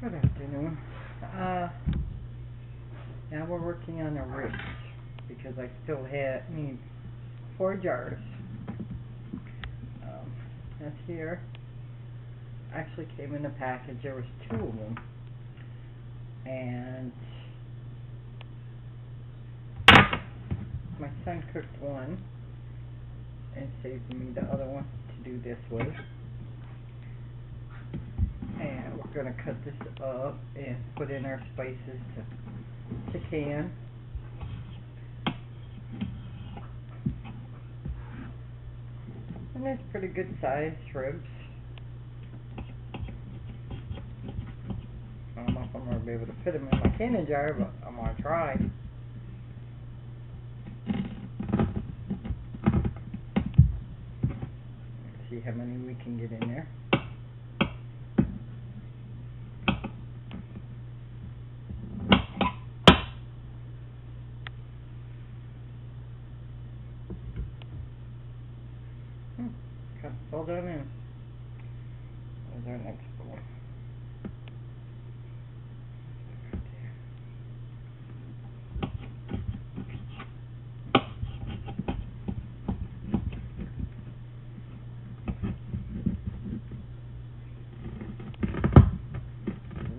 Good afternoon. Now we're working on the ribs because I still need 4 jars. That's here. Actually came in a package. There was 2 of them, and my son cooked one and saved me the other one to do this with. And we're going to cut this up and put in our spices to can. And that's pretty good sized ribs. I don't know if I'm going to be able to fit them in my canning jar, but I'm going to try. Let's see how many we can get in there. Got it all done in. There's our next bowl.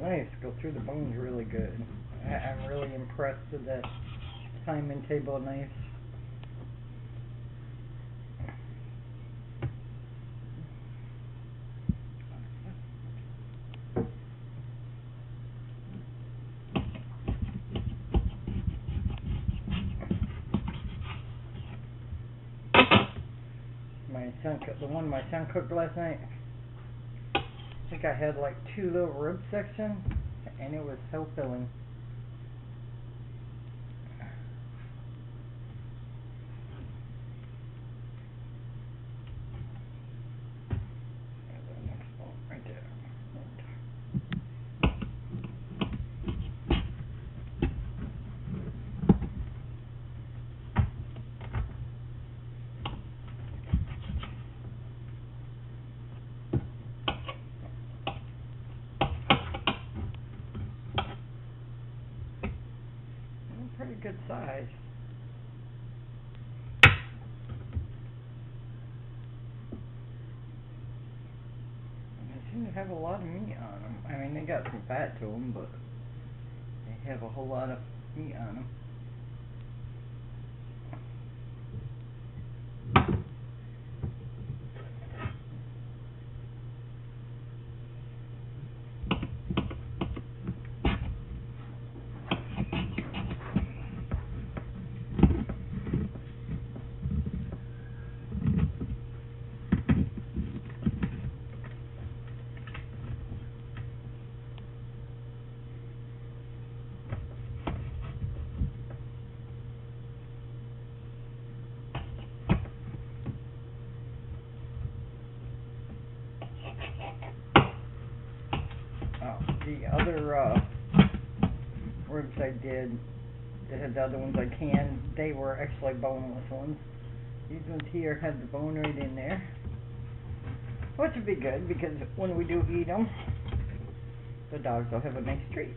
Nice, go through the bones really good. I'm really impressed with that Simon table knife. The one my son cooked last night, I think I had like 2 little rib sections, and it was so filling. There's the next one right there. Pretty good size. They seem to have a lot of meat on them. I mean, they got some fat to them, but they have a whole lot of meat on them. The other ribs I did, that had the other ones I canned, they were actually boneless ones. These ones here had the bone right in there, which would be good because when we do eat them, the dogs will have a nice treat.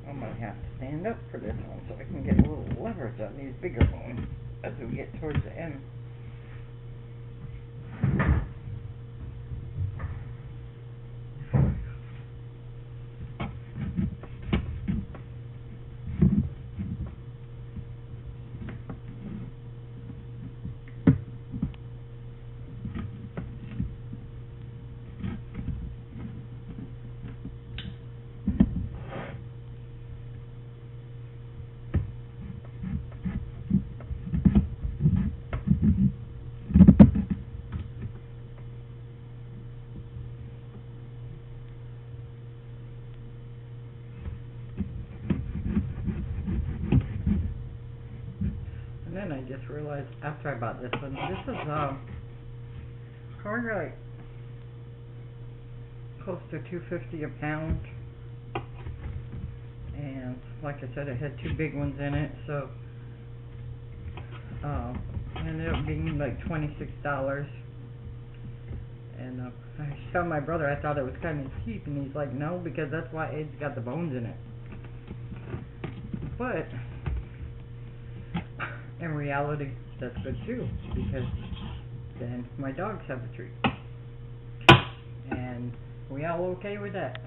I might have to stand up for this one so I can get a little leverage on these bigger ones as we get towards the end. then I just realized after I bought this one, this is probably like close to $2.50 a pound. And like I said, it had two big ones in it, so it ended up being like $26. And I told my brother I thought it was kind of cheap, and he's like, no, because that's why it's got the bones in it. But in reality, that's good too, because then my dogs have a treat, and we all okay with that.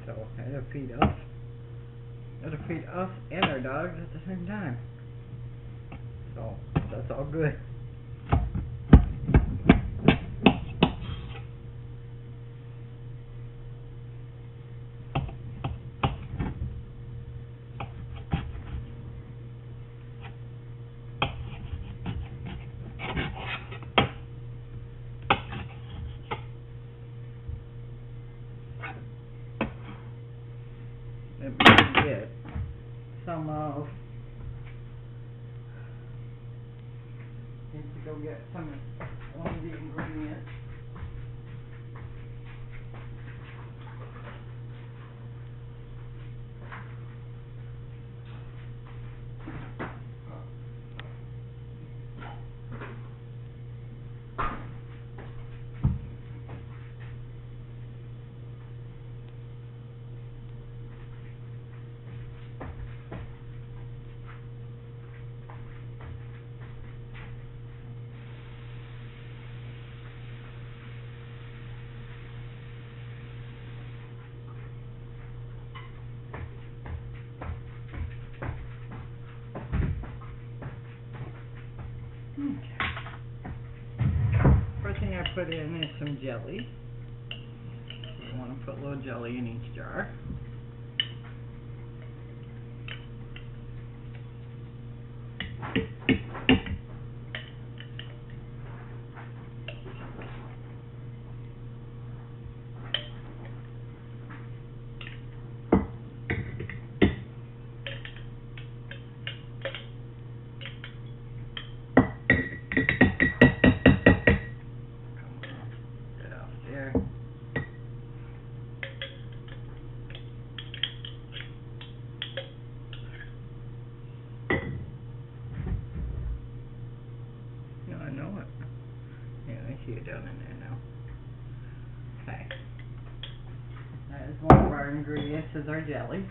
So it'll feed us. It'll feed us and our dogs at the same time. So that's all good. Let me get some of. Need to go get one of the ingredients. First thing I put in is some jelly. You want to put a little jelly in each jar. I know it. Yeah, I see it down in there now. Okay. That is one of our ingredients, is our jelly.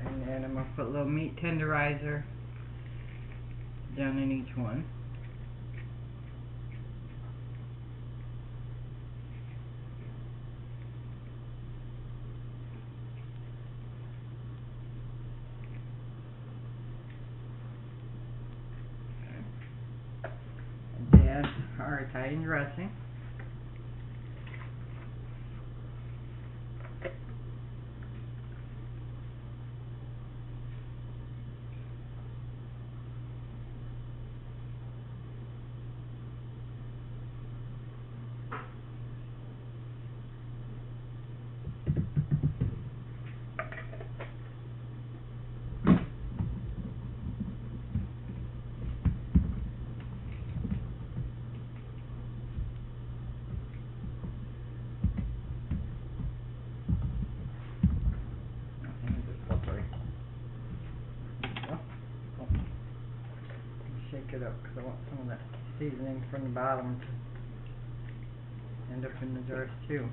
And then I'm going to put a little meat tenderizer down in each one. And then our Italian dressing. it up because I want some of that seasoning from the bottom to end up in the jars too.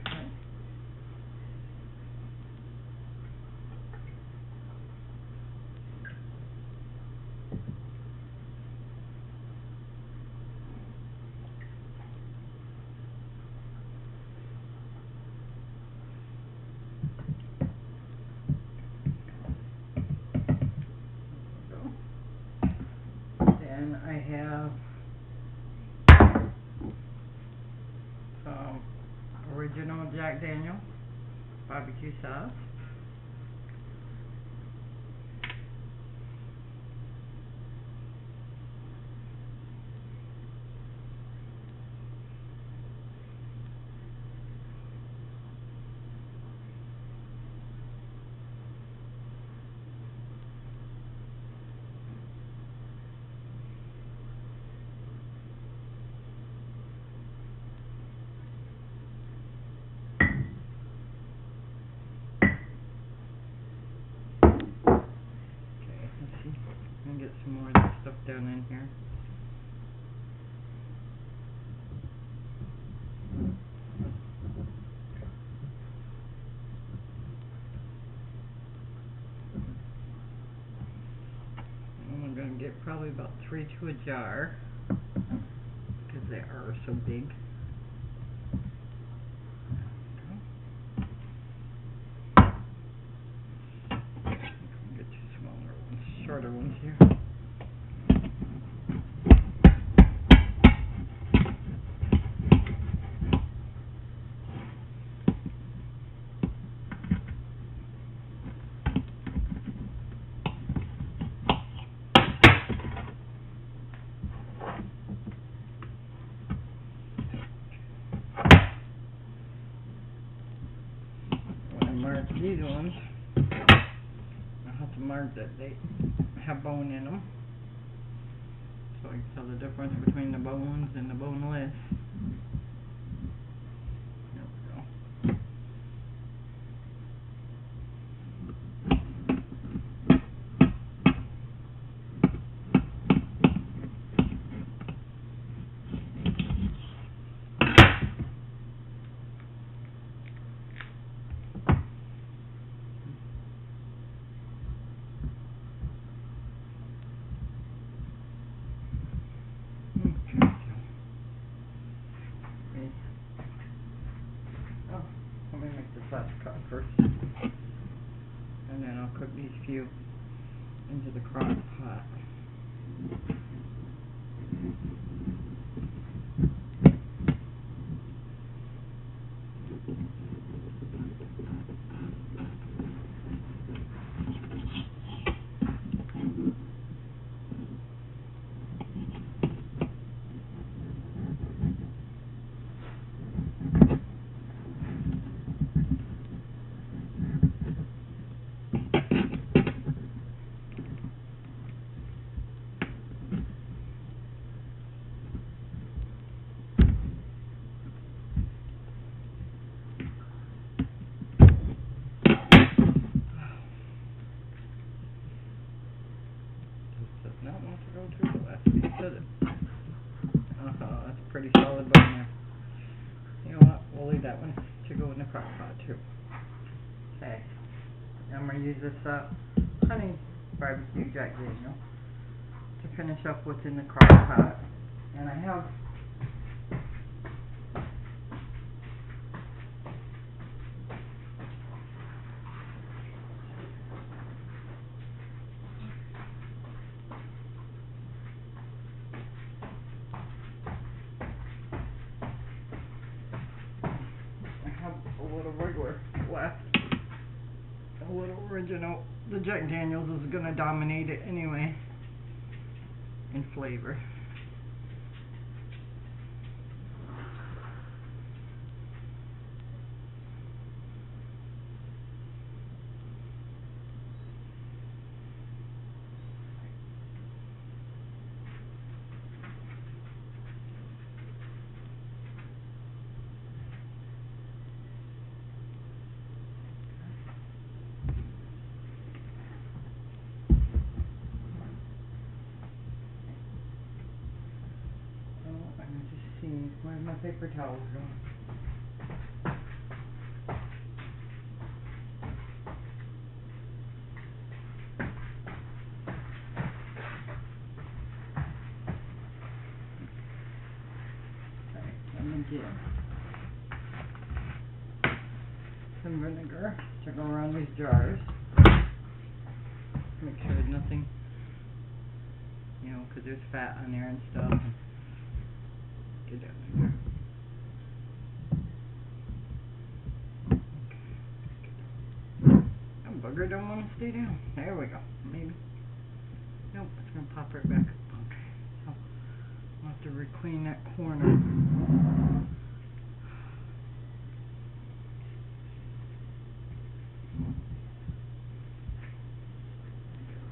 Okay. Then I have some original Jack Daniel's barbecue sauce. Get some more of this stuff down in here. And we're going to get probably about 3 to a jar because they are so big. Get 2 smaller ones, shorter ones here. Mark these ones, I have to mark that they have bone in them, so I can tell the difference between the bones and the boneless. There we go. Let me make the sauce cut first, and then I'll cook these few into the crock pot. Not want to go through the last piece, does it? That's pretty solid bone there. You know what? We'll leave that one to go in the crock pot too. Okay. I'm going to use this honey barbecue Jack Daniel to finish up what's in the crock pot. And I have a little regular left. A little original. The Jack Daniel's is going to dominate it anyway in flavor. Where's my paper towels going? Okay, let me get some vinegar to go around these jars. Make sure there's nothing, you know, because there's fat on there and stuff. Get that in there. That bugger don't want to stay down. There we go. Maybe. Nope, it's going to pop right back up. Okay, so I'll have to re-clean that corner.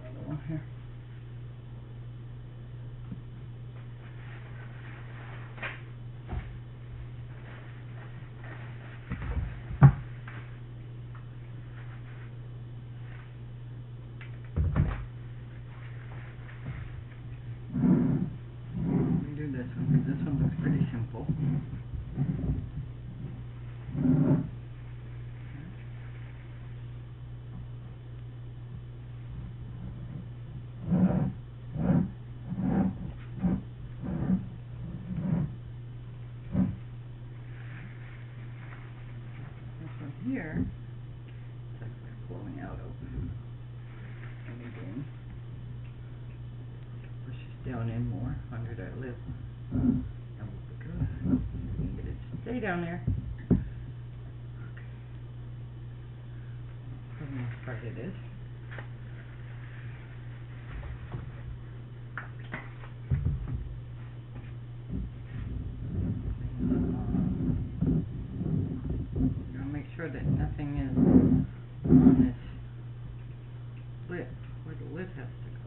Another one here. This one looks pretty simple. This one here, it's actually flowing out over. And again, push this down in more under that lip. That will be good. You can get it to stay down there. Okay. For the most part it is. I'll make sure that nothing is on this lip, where the lid has to go.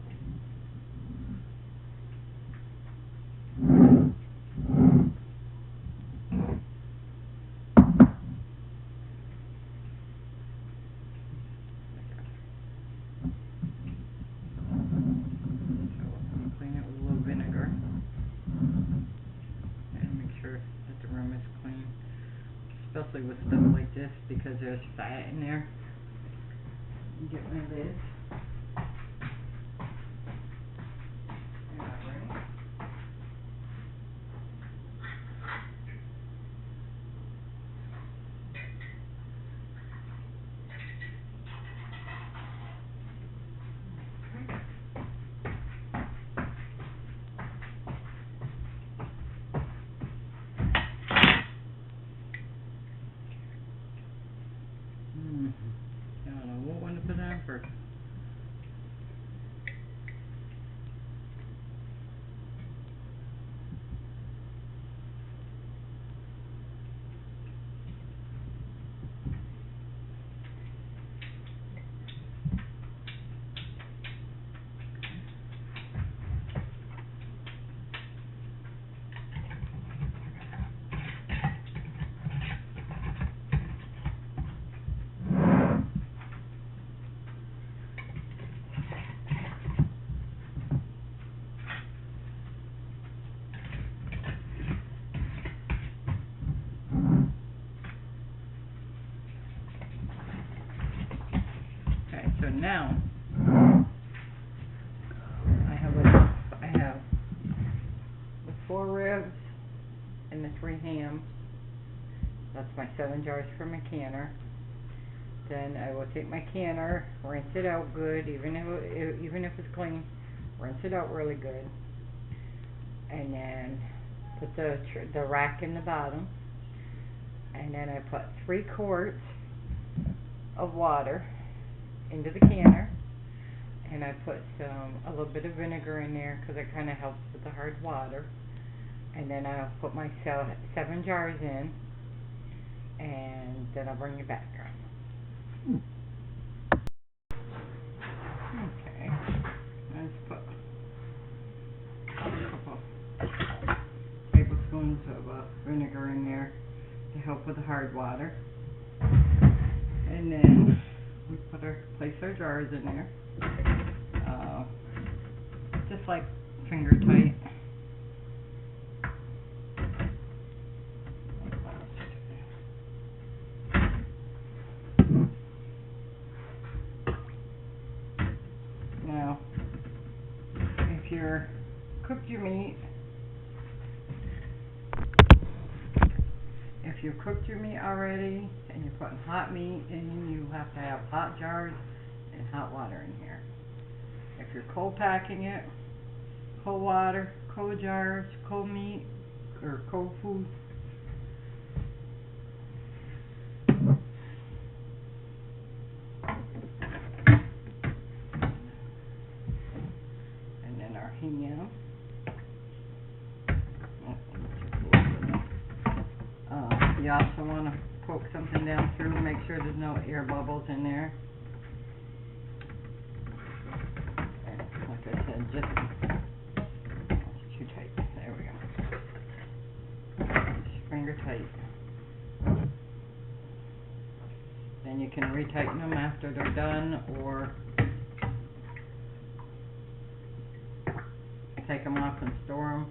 Especially with stuff like this, because there's fat in there. Get my lids. I don't know what one to put on first. So now I have the 4 ribs and the 3 hams. That's my 7 jars for my canner. Then I will take my canner, rinse it out good, even if it's clean, rinse it out really good, and then put the rack in the bottom, and then I put 3 quarts of water into the canner, and I put a little bit of vinegar in there because it kind of helps with the hard water. And then I'll put my 7 jars in, and then I'll bring it back around. Okay, let's put a couple tablespoons of vinegar in there to help with the hard water, and then we place our jars in there, just like finger tight. cooked your meat, if you cooked your meat already and you're putting hot meat in, you have to have hot jars and hot water in here. If you're cold packing it, cold water, cold jars, cold meat, or cold food. And then our ham. You also want to poke something down through, make sure there's no air bubbles in there. And like I said, just, it's too tight. There we go. Just finger tight. Then you can retighten them after they're done, or take them off and store them.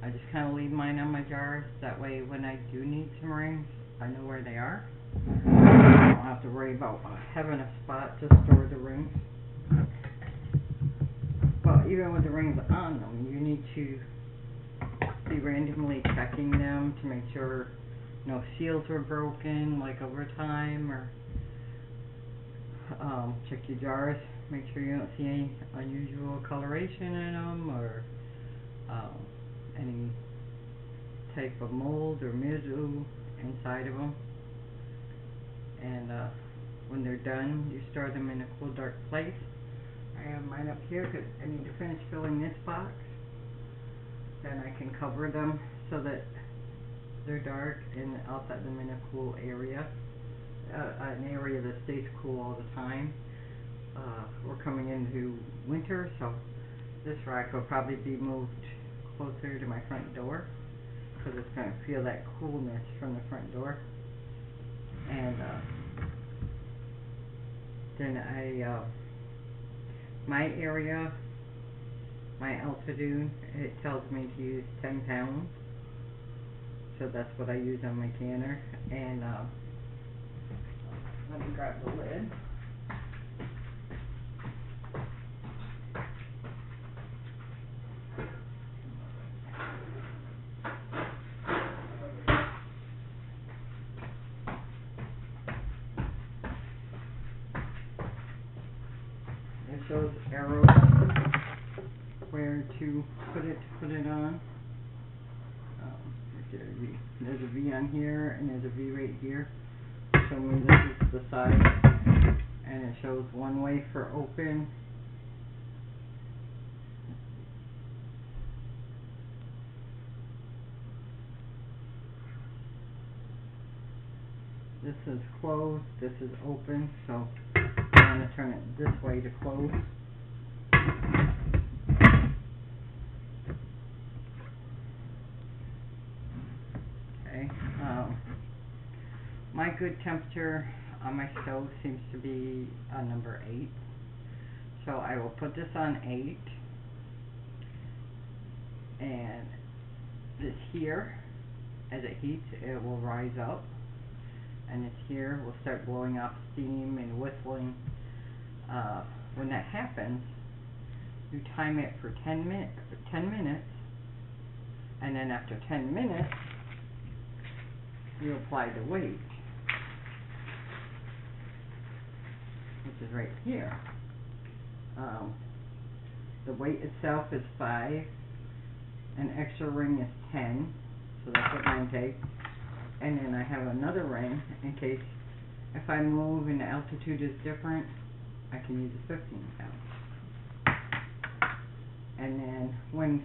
I just kind of leave mine on my jars. That way when I do need some rings, I know where they are. I don't have to worry about having a spot to store the rings. But even with the rings on them, you need to be randomly checking them to make sure no seals were broken, like over time, or check your jars. Make sure you don't see any unusual coloration in them, or any type of mold or mildew inside of them. And when they're done, you store them in a cool, dark place. I have mine up here because I need to finish filling this box. Then I can cover them so that they're dark, and I'll set them in a cool area, an area that stays cool all the time. We're coming into winter, so this rack will probably be moved closer to my front door, because it's going to feel that coolness from the front door. And then my area, my altitude, it tells me to use 10 pounds, so that's what I use on my canner. And let me grab the lid. It shows arrows where to put it on. There's a V on here, and there's a V right here. Show me this is the side, and it shows one way for open. This is closed, this is open, so I'm going to turn it this way to close. Okay, my good temperature on my stove seems to be number 8. So I will put this on 8. And this here, as it heats, it will rise up. And this here will start blowing off steam and whistling. When that happens, you time it for 10 minutes, and then after 10 minutes, you apply the weight, which is right here. The weight itself is 5, an extra ring is 10, so that's what mine takes. And then I have another ring in case if I move and the altitude is different, I can use a 15 pounds. And then when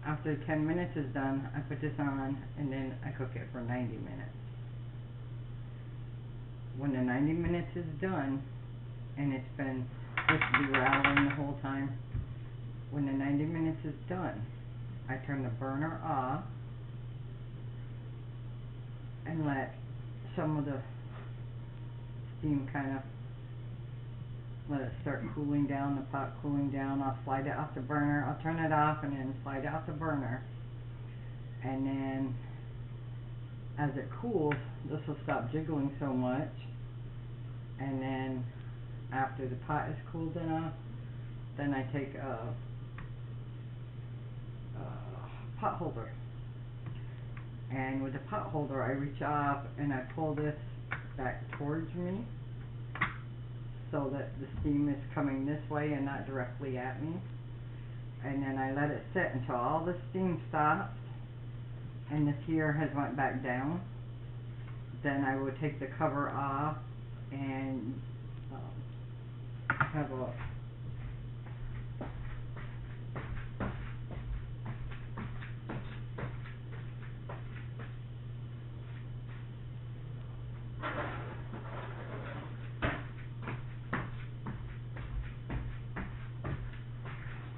after 10 minutes is done, I put this on, and then I cook it for 90 minutes. When the 90 minutes is done, and it's been just growling the whole time, when the 90 minutes is done, I turn the burner off and let some of the steam kind of let it start cooling down, the pot cooling down. I'll slide it off the burner, I'll turn it off and then slide it off the burner, and then as it cools, this will stop jiggling so much, and then after the pot is cooled enough, then I take a pot holder, and with the pot holder I reach up and I pull this back towards me so that the steam is coming this way and not directly at me, and then I let it sit until all the steam stops and this here has went back down. Then I would take the cover off and have a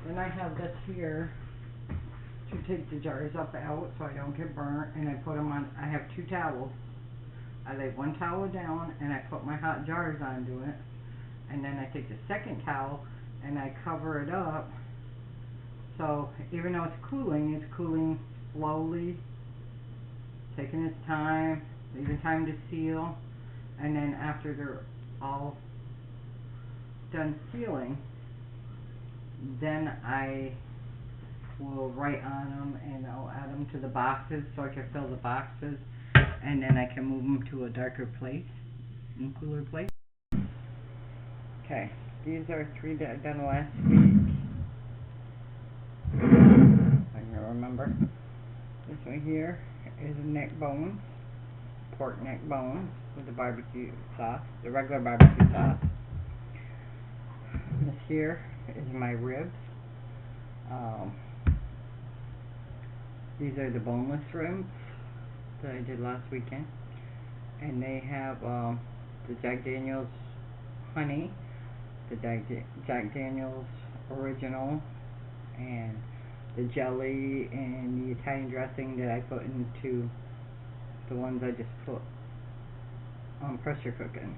then I have this here to take the jars up out so I don't get burnt, and I put them on. I have 2 towels. I lay 1 towel down and I put my hot jars onto it, and then I take the second towel and I cover it up, so even though it's cooling slowly, taking its time, leaving time to seal, and then after they're all done sealing, then I will write on them and I'll add them to the boxes so I can fill the boxes, and then I can move them to a darker place, cooler place. Okay, these are 3 that I've done last week. I can remember. This one here is neck bones, pork neck bones with the barbecue sauce, the regular barbecue sauce. This here is my ribs. These are the boneless ribs that I did last weekend, and they have the Jack Daniel's honey, the Jack Daniel's original, and the jelly and the Italian dressing that I put into the ones I just put on pressure cooking.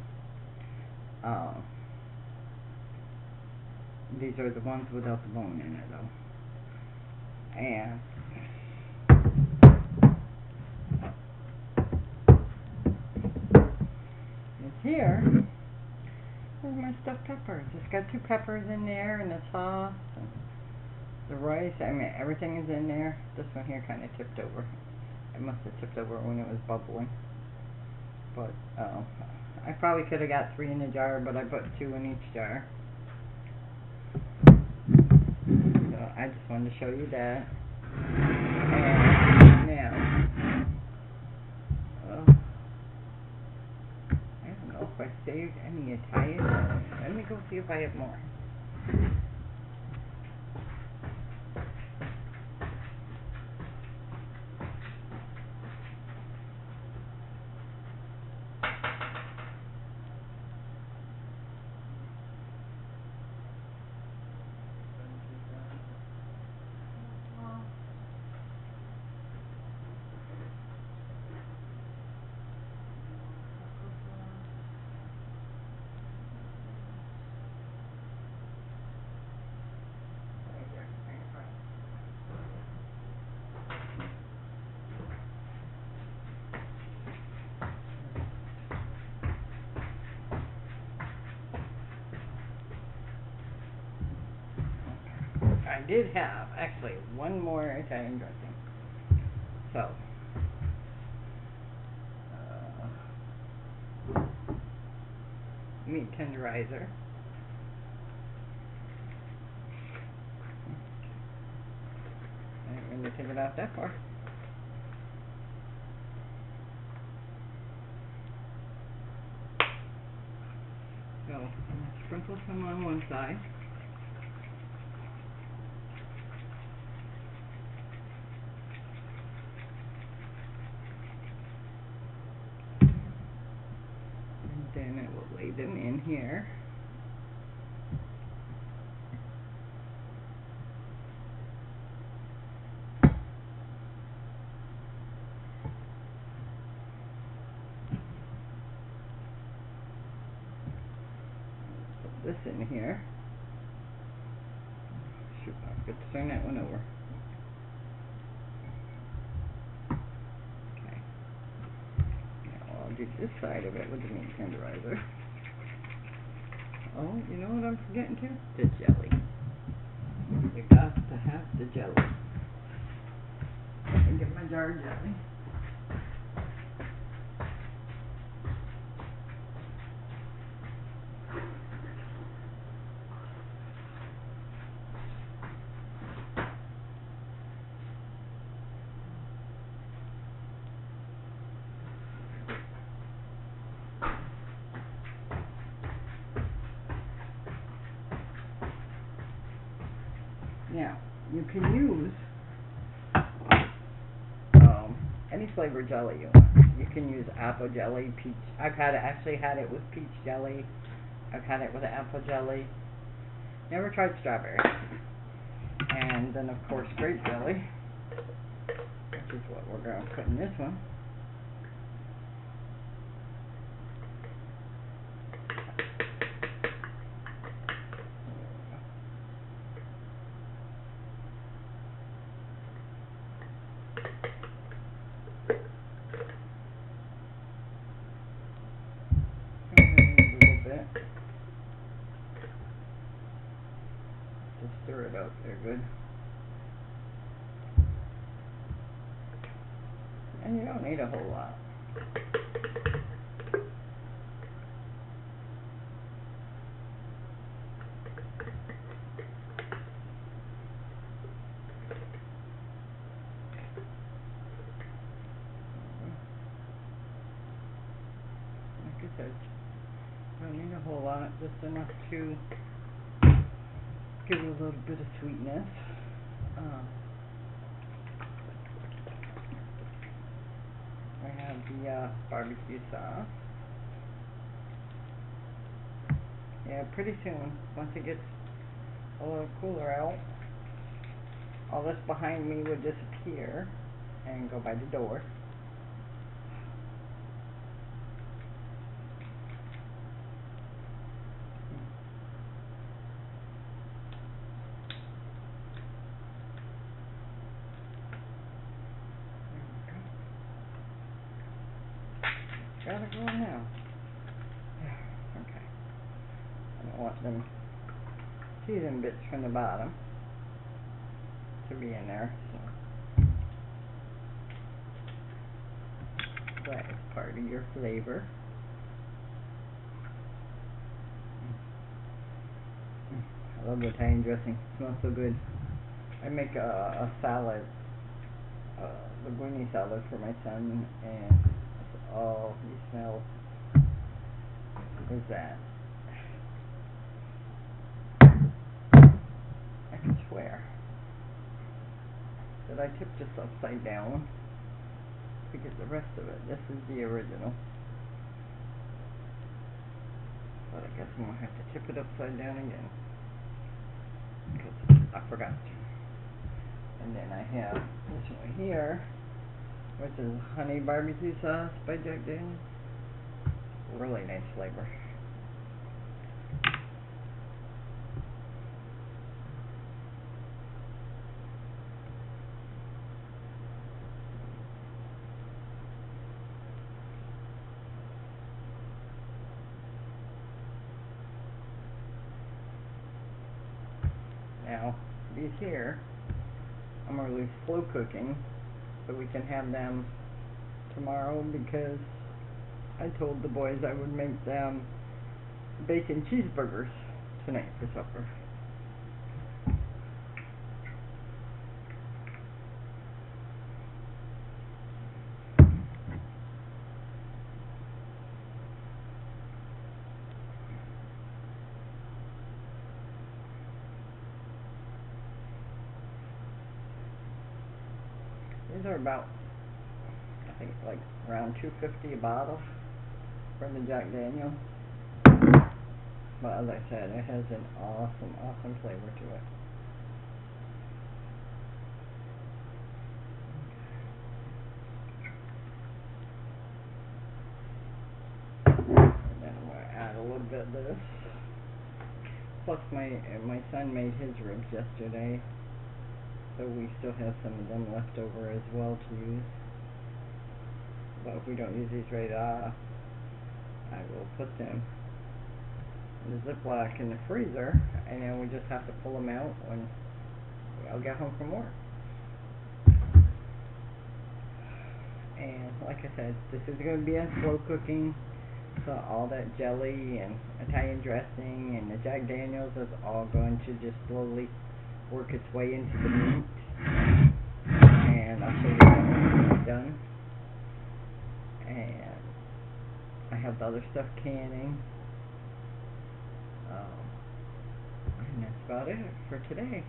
These are the ones without the bone in it though. And here is my stuffed peppers. It's got 2 peppers in there and the sauce and the rice. I mean, everything is in there. This one here kind of tipped over. It must have tipped over when it was bubbling. But I probably could have got 3 in the jar, but I put 2 in each jar. So I just wanted to show you that. And now, if I saved any Italian, let me go see if I have more. I did have, actually, 1 more Italian dressing. So, meat tenderizer. I didn't really take it out that far. So, I'm going to sprinkle some on one side. Then I will lay them in here. Put this in here. Shoot, I forgot to turn that one over. Do this side of it with the meat tenderizer. Oh, you know what I'm forgetting too? The jelly. You got to have the jelly. Let me get my jar of jelly. Now, you can use any flavor jelly you want. You can use apple jelly, peach. I've actually had it with peach jelly. I've had it with apple jelly. Never tried strawberry. And then of course grape jelly, which is what we're going to put in this one. Just stir it up there good. And you don't need a whole lot. Like I said, you don't need a whole lot, just enough to give it a little bit of sweetness. I have the barbecue sauce. Yeah, pretty soon, once it gets a little cooler out, all this behind me would disappear and go by the door. Gotta go now. Okay. I don't want them seasoned bits from the bottom to be in there, so that is part of your flavor. I love the Italian dressing. It smells so good. I make a salad, linguine salad for my son, and all he smells is that. I can swear that I tipped this upside down because the rest of it, this is the original. But I guess I'm going to have to tip it upside down again because I forgot to. And then I have this one here, which is honey barbecue sauce by Jack Daniels. Really nice flavor. Now, these here, I'm going to leave slow cooking so we can have them tomorrow because I told the boys I would make them bacon cheeseburgers tonight for supper. These are about, I think, like around $2.50 a bottle for the Jack Daniels. But as I said, it has an awesome flavor to it. And then I'm going to add a little bit of this. Plus my son made his ribs yesterday, so we still have some of them left over as well to use. But if we don't use these right off, I will put them in the Ziploc in the freezer, and then we just have to pull them out when I'll get home from work. And like I said, this is going to be on slow cooking. So all that jelly and Italian dressing and the Jack Daniels is all going to just slowly work its way into the meat. And I'll show you when it's done. And I have the other stuff canning. And that's about it for today.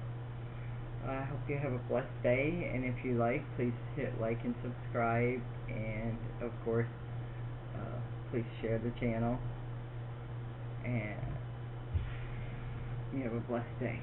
I hope you have a blessed day, and if you like, please hit like and subscribe, and of course, please share the channel, and you have a blessed day.